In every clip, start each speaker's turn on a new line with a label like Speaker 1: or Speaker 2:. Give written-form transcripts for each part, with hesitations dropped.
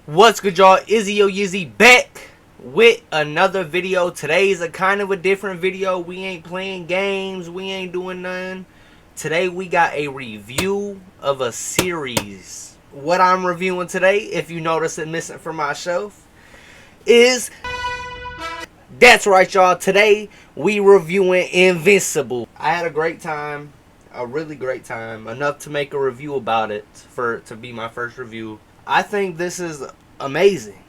Speaker 1: What's good, y'all? Izzy Yo Yizzy back with another video. Today's a kind of a different video. We ain't playing games. We ain't doing nothing. Today we got a review of a series. What I'm reviewing today, if you notice it missing from my shelf, is... That's right, y'all. Today we reviewing Invincible. I had a great time. A really great time. Enough to make a review about it to be my first review. I think this is amazing.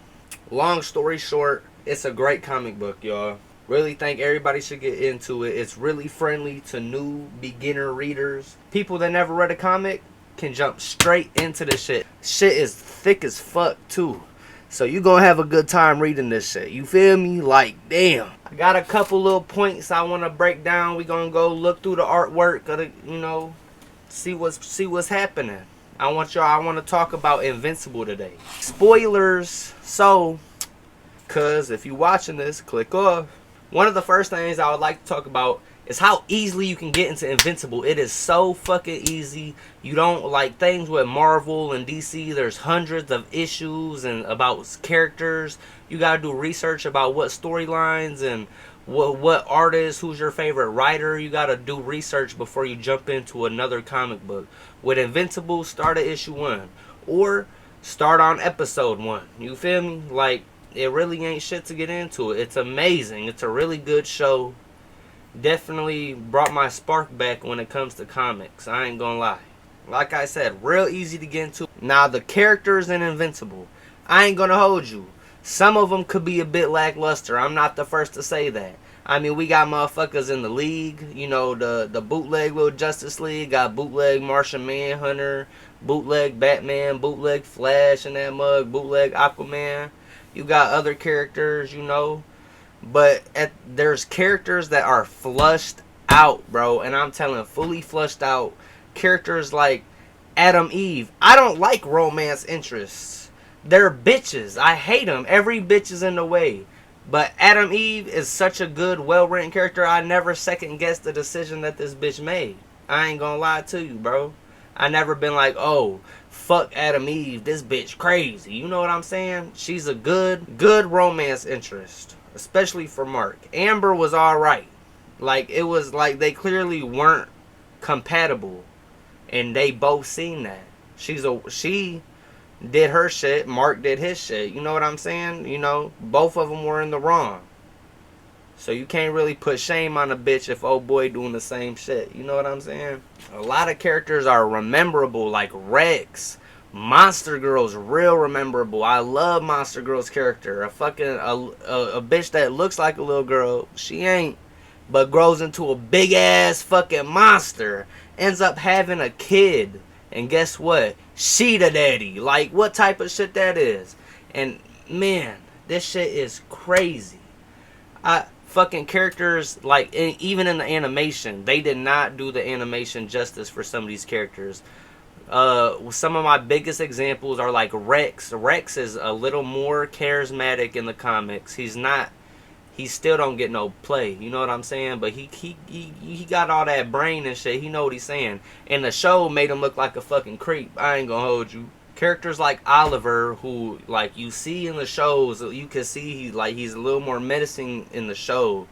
Speaker 1: Long story short, it's a great comic book, y'all. Really think everybody should get into it. It's really friendly to new beginner readers. People that never read a comic can jump straight into this shit. Shit is thick as fuck too. So you gonna have a good time reading this shit. You feel me? Like, damn. I got a couple little points I want to break down. We gonna go look through the artwork. Gotta, see what's happening. I want to talk about Invincible today. Spoilers. So, cause if you watching this, click off. One of the first things I would like to talk about is how easily you can get into Invincible. It is so fucking easy. You don't like things with Marvel and DC. There's hundreds of issues and about characters. You gotta do research about what storylines and what artist, who's your favorite writer. You gotta do research before you jump into another comic book. With Invincible, start at issue 1 or start on episode 1. You feel me? Like, it really ain't shit to get into it. It's amazing. It's a really good show. Definitely brought my spark back when it comes to comics. I ain't gonna lie. Like I said, real easy to get into. Now, the characters in Invincible, I ain't gonna hold you. Some of them could be a bit lackluster. I'm not the first to say that. I mean, we got motherfuckers in the league. You know, the bootleg little Justice League. Got bootleg Martian Manhunter, bootleg Batman, bootleg Flash in that mug, bootleg Aquaman. You got other characters, you know. But there's characters that are flushed out, bro. And I'm telling, fully flushed out. Characters like Adam Eve. I don't like romance interests. They're bitches. I hate them. Every bitch is in the way. But Adam Eve is such a good, well-written character. I never second-guessed the decision that this bitch made. I ain't gonna lie to you, bro. I never been like, oh, fuck Adam Eve. This bitch crazy. You know what I'm saying? She's a good romance interest. Especially for Mark. Amber was alright. Like, it was like they clearly weren't compatible. And they both seen that. She did her shit. Mark did his shit. You know what I'm saying? You know, both of them were in the wrong. So you can't really put shame on a bitch if old boy doing the same shit. You know what I'm saying? A lot of characters are rememberable. Like Rex. Monster Girl's real rememberable. I love Monster Girl's character. A bitch that looks like a little girl. She ain't. But grows into a big ass fucking monster. Ends up having a kid. And guess what? She the daddy. Like, what type of shit that is? And man, this shit is crazy. Fucking characters, like, even in the animation, they did not do the animation justice for some of these characters. Some of my biggest examples are like Rex. Rex is a little more charismatic in the comics. He still don't get no play. You know what I'm saying? But he got all that brain and shit. He know what he's saying. And the show made him look like a fucking creep. I ain't gonna hold you. Characters like Oliver, who like you see in the shows, you can see he's a little more menacing in the show.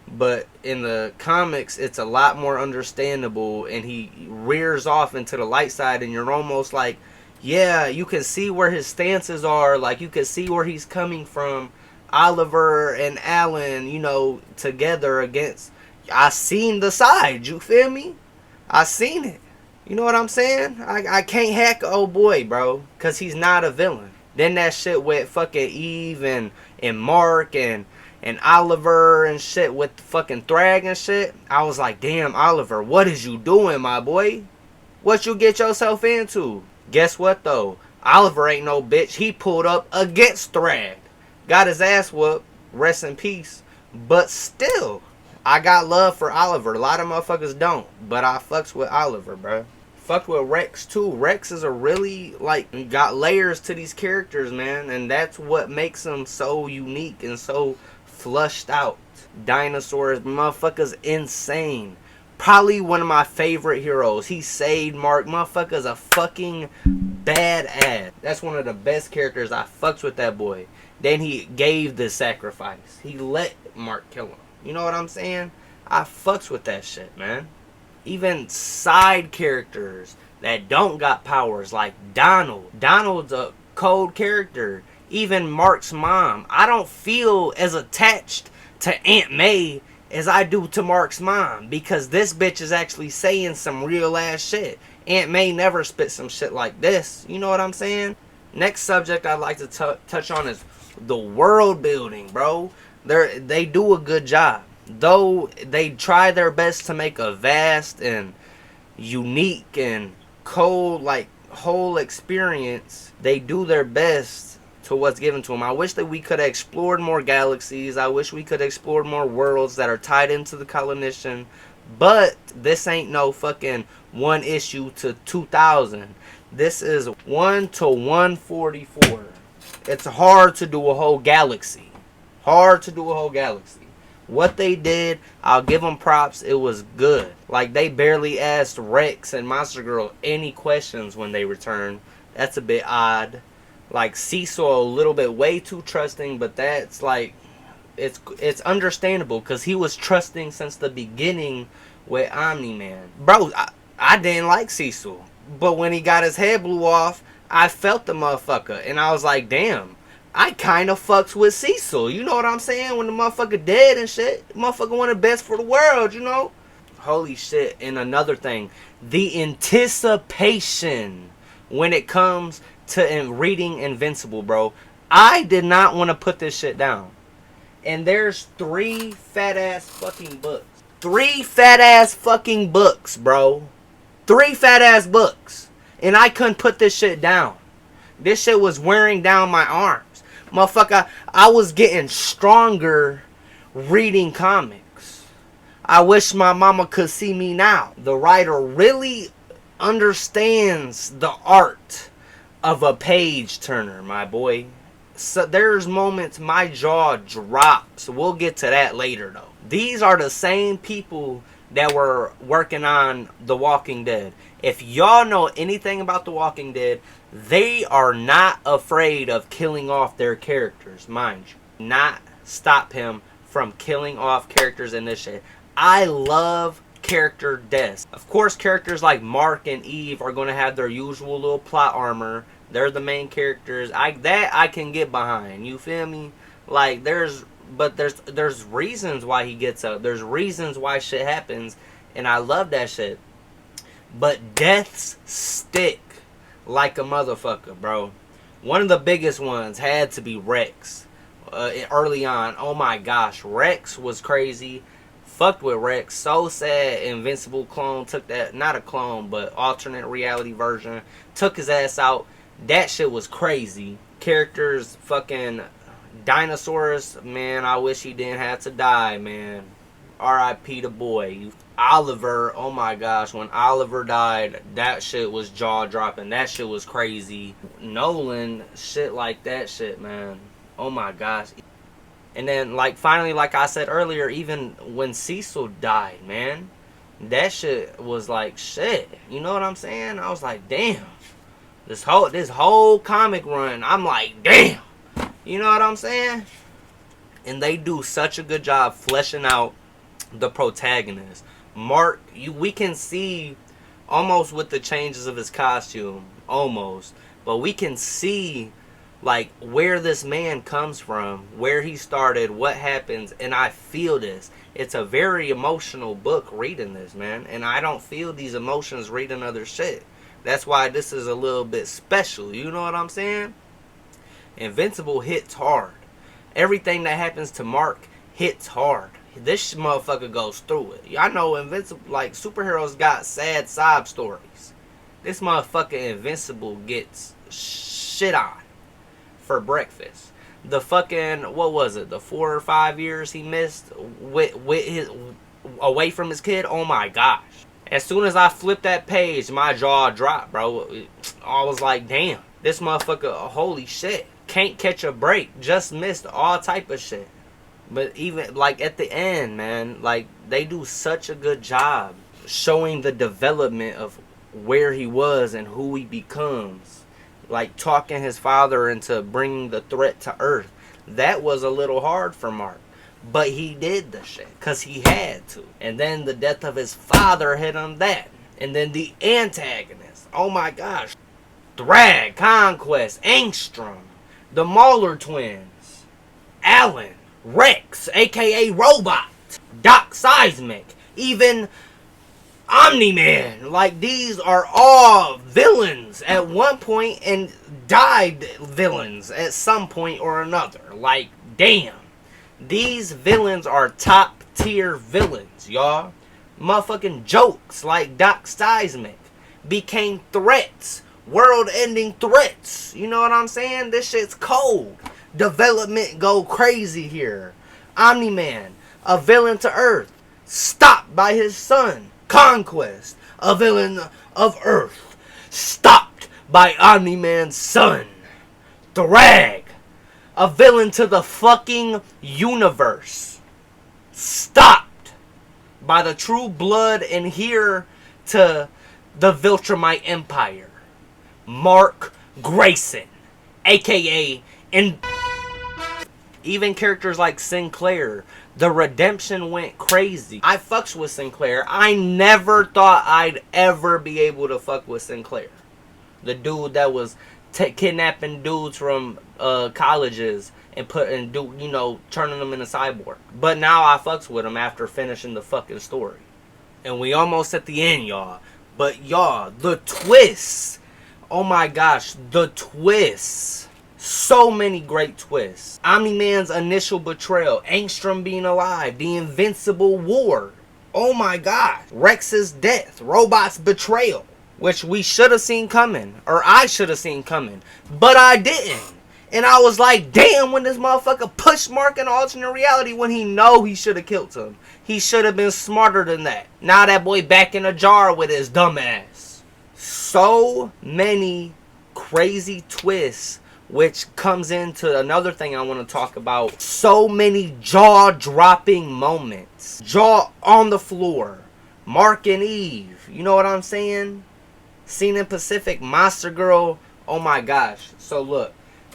Speaker 1: But in the comics, it's a lot more understandable, and he rears off into the light side, and you're almost like, yeah, you can see where his stances are. Like, you can see where he's coming from. Oliver and Alan, you know, together against... I seen the side, you feel me? I seen it. You know what I'm saying? I can't hack old boy, bro, because he's not a villain. Then that shit with fucking Eve and Mark and Oliver and shit with fucking Thrag and shit. I was like, damn, Oliver, what is you doing, my boy? What you get yourself into? Guess what, though? Oliver ain't no bitch. He pulled up against Thrag. Got his ass whooped. Rest in peace. But still, I got love for Oliver. A lot of motherfuckers don't. But I fucks with Oliver, bro. Fucked with Rex, too. Rex is a really, like, got layers to these characters, man. And that's what makes them so unique and so flushed out. Dinosaurs, motherfuckers insane. Probably one of my favorite heroes. He saved Mark. Motherfucker's a fucking badass. That's one of the best characters. I fucks with that boy. Then he gave the sacrifice. He let Mark kill him. You know what I'm saying? I fucks with that shit, man. Even side characters that don't got powers, like Donald. Donald's a cold character. Even Mark's mom. I don't feel as attached to Aunt May as I do to Mark's mom, because this bitch is actually saying some real ass shit. Aunt May never spit some shit like this. You know what I'm saying? Next subject I'd like to touch on is the world building, bro. They do a good job. Though they try their best to make a vast and unique and cold, like, whole experience, they do their best to what's given to them. I wish that we could have explored more galaxies. I wish we could have explored more worlds that are tied into the Coalition. But this ain't no fucking one issue to 2000. This is 1 to 144. It's hard to do a whole galaxy. Hard to do a whole galaxy. What they did, I'll give them props. It was good. Like, they barely asked Rex and Monster Girl any questions when they returned. That's a bit odd. Like, Cecil, a little bit way too trusting, but that's like, it's understandable, because he was trusting since the beginning with Omni-Man. Bro, I didn't like Cecil, but when he got his head blew off, I felt the motherfucker, and I was like, damn, I kind of fucks with Cecil. You know what I'm saying? When the motherfucker dead and shit, the motherfucker wanted best for the world, you know? Holy shit. And another thing, the anticipation when it comes to reading Invincible, bro. I did not want to put this shit down. And there's 3 fat ass fucking books. 3 fat ass fucking books, bro. 3 fat ass books. And I couldn't put this shit down. This shit was wearing down my arms. Motherfucker, I was getting stronger reading comics. I wish my mama could see me now. The writer really understands the art of a page turner, my boy. So there's moments my jaw drops. We'll get to that later, though. These are the same people that were working on The Walking Dead. If y'all know anything about The Walking Dead, they are not afraid of killing off their characters, mind you. Not stop him from killing off characters in this shit. I love character deaths. Of course, characters like Mark and Eve are going to have their usual little plot armor. They're the main characters. I can get behind. You feel me? Like, there's reasons why he gets up. There's reasons why shit happens, and I love that shit. But deaths stick like a motherfucker, bro. One of the biggest ones had to be Rex. Early on, oh my gosh, Rex was crazy. Fucked with Rex. So sad. Invincible clone took that, not a clone, but alternate reality version. Took his ass out. That shit was crazy. Characters, fucking dinosaurs, man, I wish he didn't have to die, man. R.I.P. the boy. Oliver, oh my gosh, when Oliver died, that shit was jaw-dropping. That shit was crazy. Nolan, shit like that shit, man. Oh my gosh. And then, like, finally, like I said earlier, even when Cecil died, man, that shit was like, shit. You know what I'm saying? I was like, damn. This whole comic run, I'm like, damn. You know what I'm saying? And they do such a good job fleshing out the protagonist. Mark, we can see almost with the changes of his costume, almost, but we can see like where this man comes from, where he started, what happens, and I feel this. It's a very emotional book reading this, man, and I don't feel these emotions reading other shit. That's why this is a little bit special, you know what I'm saying? Invincible hits hard. Everything that happens to Mark hits hard. This motherfucker goes through it. I know Invincible, like, superheroes got sad sob stories. This motherfucker Invincible gets shit on for breakfast. The fucking, what was it, the 4 or 5 years he missed with his, away from his kid? Oh my gosh. As soon as I flipped that page, my jaw dropped, bro. I was like, damn. This motherfucker, holy shit. Can't catch a break. Just missed all type of shit. But even, like, at the end, man, like, they do such a good job showing the development of where he was and who he becomes. like talking his father into bringing the threat to Earth. That was a little hard for Mark. But he did the shit because he had to. And then the death of his father hit him that. And then the antagonist. Oh my gosh. Thrag, Conquest, Angstrom, the Mauler twins, Alan, Rex, aka Robot, Doc Seismic, even Omni-Man. Like, these are all villains at one point and died villains at some point or another. Like, damn. These villains are top tier villains, y'all. Motherfucking jokes like Doc Seismic became threats. World-ending threats. You know what I'm saying? This shit's cold. Development go crazy here. Omni-Man, a villain to Earth, stopped by his son. Conquest, a villain of Earth, stopped by Omni-Man's son. Thrag, a villain to the fucking universe, stopped by the True Blood and heir to the Viltrumite Empire, Mark Grayson, aka even characters like Sinclair. The redemption went crazy. I fucks with Sinclair. I never thought I'd ever be able to fuck with Sinclair. The dude that was kidnapping dudes from colleges and turning them into cyborg. But now I fucks with him after finishing the fucking story. And we almost at the end, y'all. But y'all, the twists. Oh my gosh, the twists. So many great twists. Omni-Man's initial betrayal. Angstrom being alive. The Invincible War. Oh my god. Rex's death. Robot's betrayal. Which we should have seen coming. Or I should have seen coming. But I didn't. And I was like, damn, when this motherfucker pushed Mark in alternate reality when he know he should have killed him. He should have been smarter than that. Now that boy back in a jar with his dumb ass. So many crazy twists. Which comes into another thing I want to talk about. So many jaw-dropping moments. Jaw on the floor. Mark and Eve. You know what I'm saying? Scene in Pacific. Monster Girl. Oh my gosh. So look.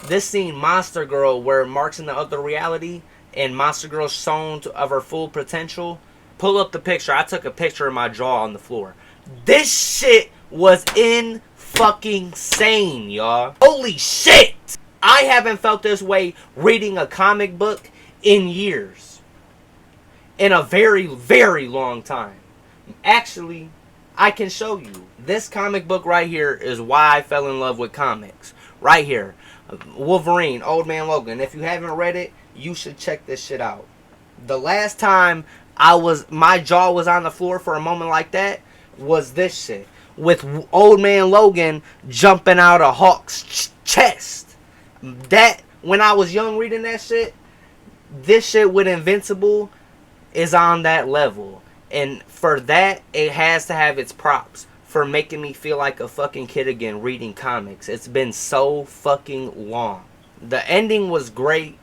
Speaker 1: This scene, Monster Girl, where Mark's in the other reality. And Monster Girl's shown of her full potential. Pull up the picture. I took a picture of my jaw on the floor. This shit was in fucking sane, y'all. Holy shit! I haven't felt this way reading a comic book in years. In a very, very long time. Actually, I can show you. This comic book right here is why I fell in love with comics. Right here. Wolverine, Old Man Logan. If you haven't read it, you should check this shit out. The last time my jaw was on the floor for a moment like that was this shit. With Old Man Logan jumping out of Hulk's chest. That, when I was young reading that shit, this shit with Invincible is on that level. And for that, it has to have its props. For making me feel like a fucking kid again reading comics. It's been so fucking long. The ending was great.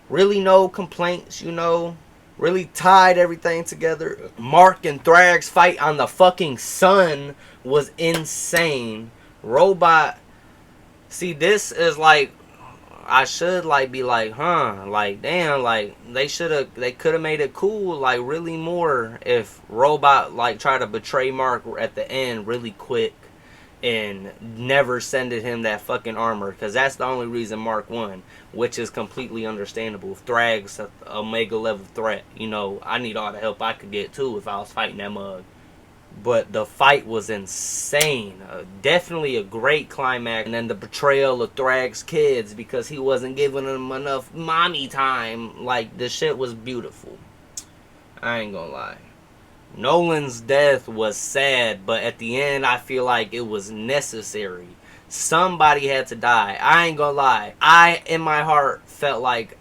Speaker 1: Really no complaints, you know. Really tied everything together. Mark and Thrag's fight on the fucking sun was insane. Robot. See, this is like, I should like be like, huh, like damn, like they could have made it cool, like really more if Robot like tried to betray Mark at the end really quick and never sended him that fucking armor, because that's the only reason Mark won, which is completely understandable. Thrag's a omega level threat, you know, I need all the help I could get too if I was fighting that mug. But the fight was insane. Definitely a great climax. And then the betrayal of Thrag's kids because he wasn't giving them enough mommy time. Like, the shit was beautiful. I ain't gonna lie. Nolan's death was sad, but at the end I feel like it was necessary. Somebody had to die. I ain't gonna lie. I, in my heart, felt like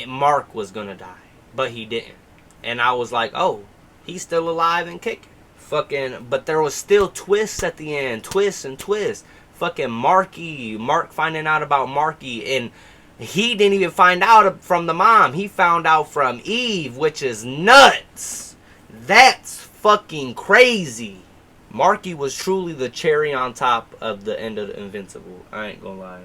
Speaker 1: Mark was gonna die. But he didn't. And I was like, oh, he's still alive and kicking. But there was still twists at the end. Twists and twists. Fucking Mark finding out about Marky. And he didn't even find out from the mom. He found out from Eve, which is nuts. That's fucking crazy. Marky was truly the cherry on top of the end of the Invincible. I ain't gonna lie.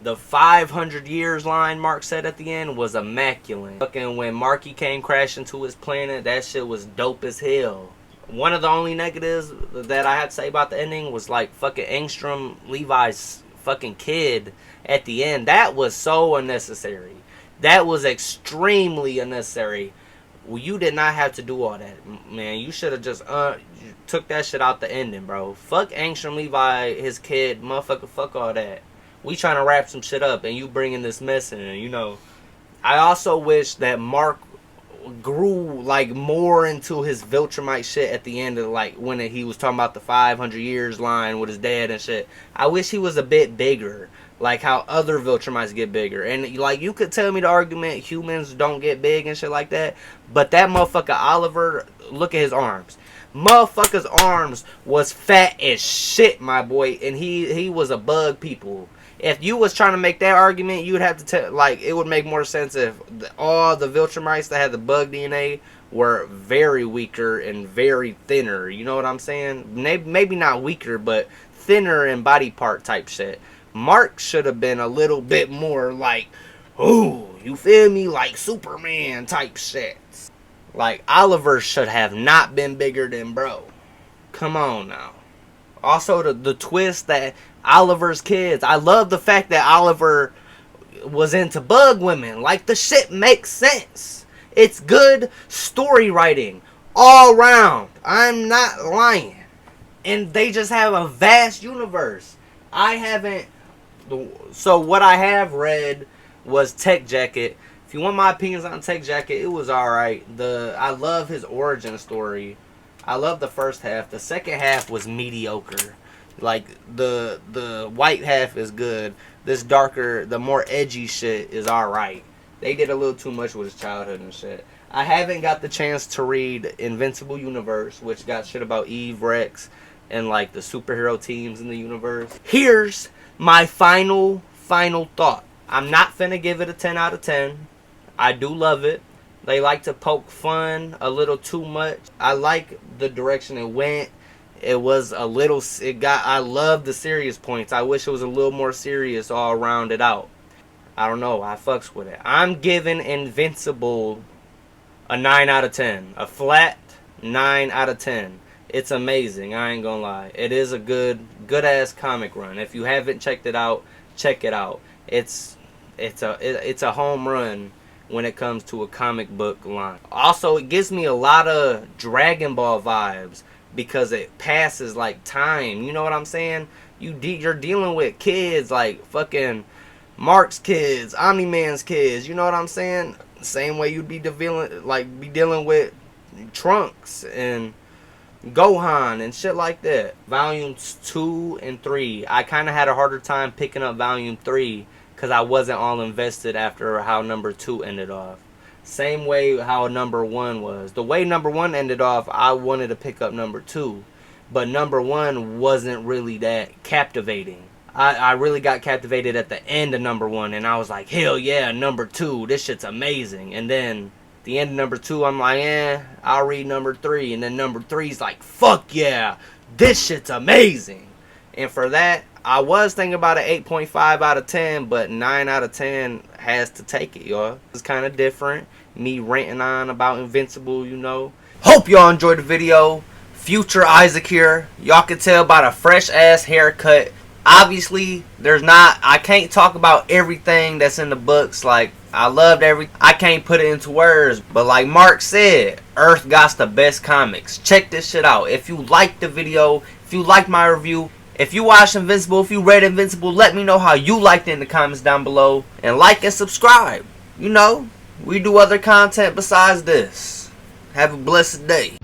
Speaker 1: The 500 years line Mark said at the end was immaculate. Fucking when Marky came crashing to his planet, that shit was dope as hell. One of the only negatives that I had to say about the ending was like fucking Angstrom, Levi's fucking kid at the end. That was so unnecessary. That was extremely unnecessary. Well, you did not have to do all that, man. You should have just took that shit out the ending, bro. Fuck Angstrom, Levi, his kid, motherfucker. Fuck all that. We trying to wrap some shit up, and you bringing this mess in. You know, I also wish that Mark grew like more into his Viltrumite shit at the end of like when he was talking about the 500 years line with his dad and shit. I wish he was a bit bigger, like how other Viltrumites get bigger. And like you could tell me the argument humans don't get big and shit like that, but that motherfucker Oliver, look at his arms. Motherfucker's arms was fat as shit, my boy, and he was a bug people. If you was trying to make that argument, you would have to tell, like, it would make more sense if all the Viltrumites that had the bug DNA were very weaker and very thinner. You know what I'm saying? Maybe not weaker, but thinner in body part type shit. Mark should have been a little bit more like, ooh, you feel me? Like Superman type shit. Like, Oliver should have not been bigger than bro. Come on now. Also, the twist that Oliver's kids. I love the fact that Oliver was into bug women. Like, the shit makes sense. It's good story writing all around. I'm not lying. And they just have a vast universe. I haven't... So, what I have read was Tech Jacket. If you want my opinions on Tech Jacket, it was alright. I love his origin story. I love the first half. The second half was mediocre. Like, the white half is good. This darker, the more edgy shit is alright. They did a little too much with his childhood and shit. I haven't got the chance to read Invincible Universe, which got shit about Eve, Rex, and like the superhero teams in the universe. Here's my final thought. I'm not finna give it a 10 out of 10. I do love it. They like to poke fun a little too much. I like the direction it went. It was a little, I love the serious points. I wish it was a little more serious all rounded out. I don't know, I fucks with it. I'm giving Invincible a 9 out of 10. A flat 9 out of 10. It's amazing, I ain't gonna lie. It is a good ass comic run. If you haven't checked it out, check it out. It's a home run when it comes to a comic book line. Also, it gives me a lot of Dragon Ball vibes because it passes like time. You know what I'm saying? You're dealing with kids like fucking Mark's kids, Omni-Man's kids. You know what I'm saying? Same way you'd be dealing with Trunks and Gohan and shit like that. Volumes 2 and 3. I kind of had a harder time picking up volume 3 because I wasn't all invested after how number 2 ended off. Same way how number 1 was. The way number 1 ended off, I wanted to pick up number 2. But number 1 wasn't really that captivating. I really got captivated at the end of number 1. And I was like, hell yeah, number 2. This shit's amazing. And then the end of number 2, I'm like, I'll read number 3. And then number 3's like, fuck yeah, this shit's amazing. And for that, I was thinking about an 8.5 out of 10, but 9 out of 10 has to take it, y'all. It's kind of different. Me ranting on about Invincible, you know. Hope y'all enjoyed the video. Future Isaac here. Y'all can tell by the fresh ass haircut. Obviously, I can't talk about everything that's in the books. Like, I loved I can't put it into words. But like Mark said, Earth got the best comics. Check this shit out. If you liked the video, if you liked my review, if you watched Invincible, if you read Invincible, let me know how you liked it in the comments down below. And like and subscribe. You know, we do other content besides this. Have a blessed day.